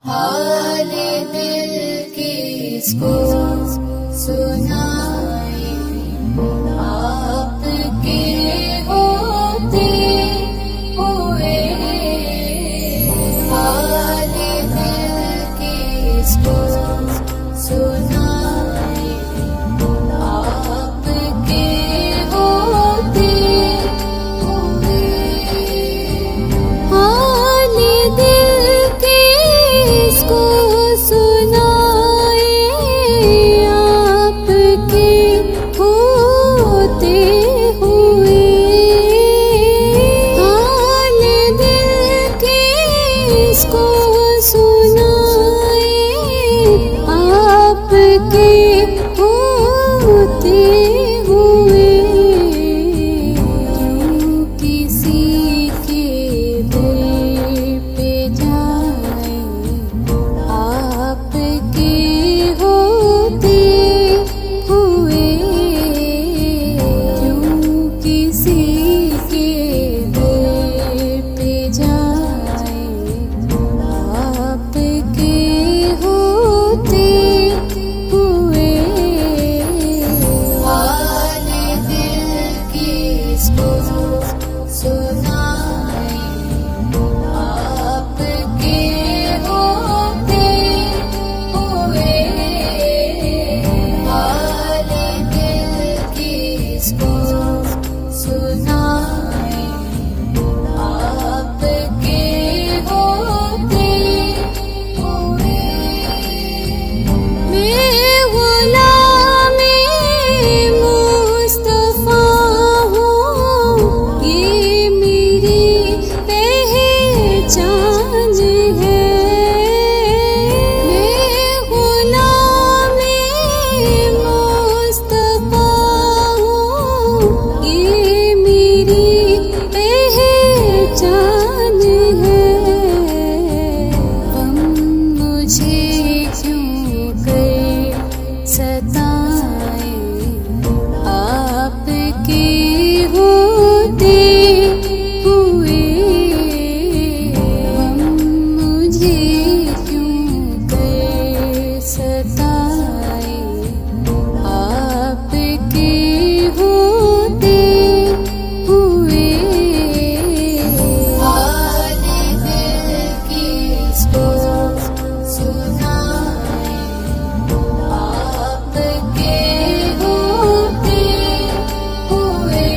हाल दिल किसको सुनाए, आपके होते हुए। हाल दिल किसको सुनाए, आपके होते हुए। हाल दिल किसको सुनाए, आपके होते हुए। हाल दिल किसको सुनाए, आपके होते हुए। यूं किसी के दिल पे जाए, आपके होते हुए। यूं किसी के दिल पे जाए, आपके होते हुए। हाल दिल किसको सुनाए, आपके होते हुए। हाल दिल किसको सुनाए, आपके होते हुए। मैं गुलामे मुस्तफा हूँ, ये मेरी पहचान है। मैं गुलामे मुस्तफा हूँ, ये मेरी पहचान है। हम मुझे क्यों कर सताए, आपके होते हुए। हम मुझे क्यों कर सताए, आपके होते हुए। हाल दिल किसको सुनाए, आपके होते हुए।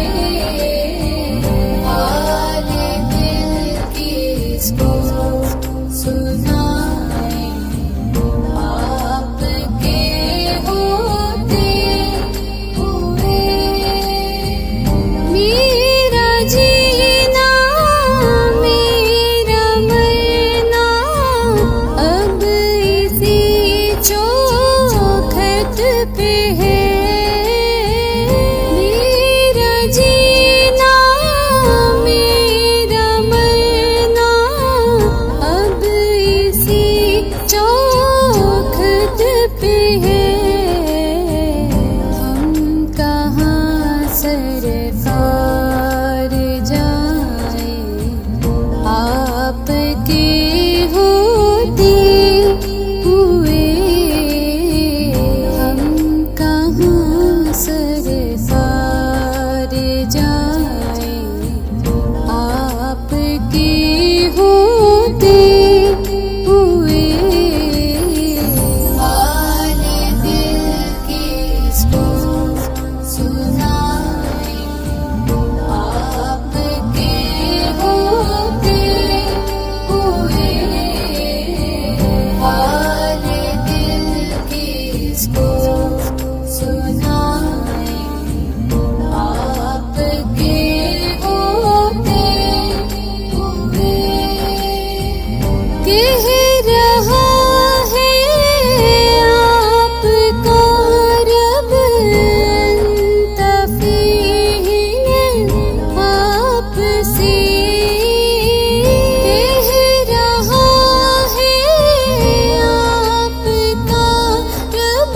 हाल दिल किसको सुनाए, आपके होते हुए। मेरा जीना मेरा मरना अब इसी चौखट पे है। मेरा जीना मेरा मरना अब इसी चौखट पे है। हम कहाँ सरकार जाए, आपके होते हुए। हम कहाँ सरकार जाए, आपके होते हुए। हाल दिल किसको सुनाए, आपके होते हुए। हाल दिल किसको सुनाए, आपके होते हुए। कह रहा है आपका रब तफीन आपसे। कह रहा है आपका रब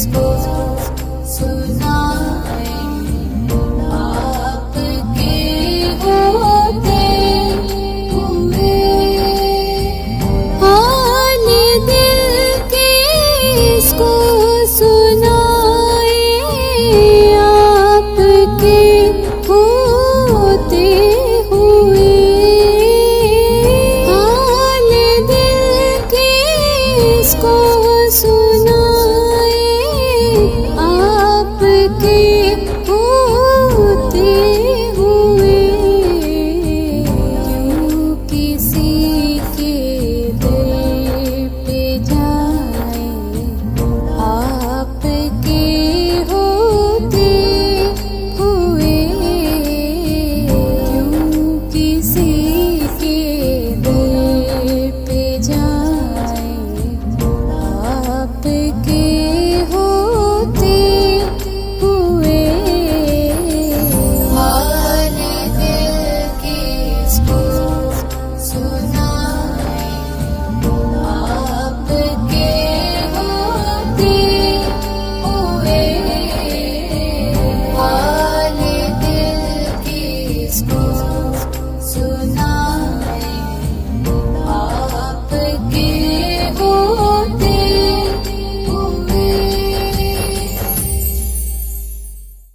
इसको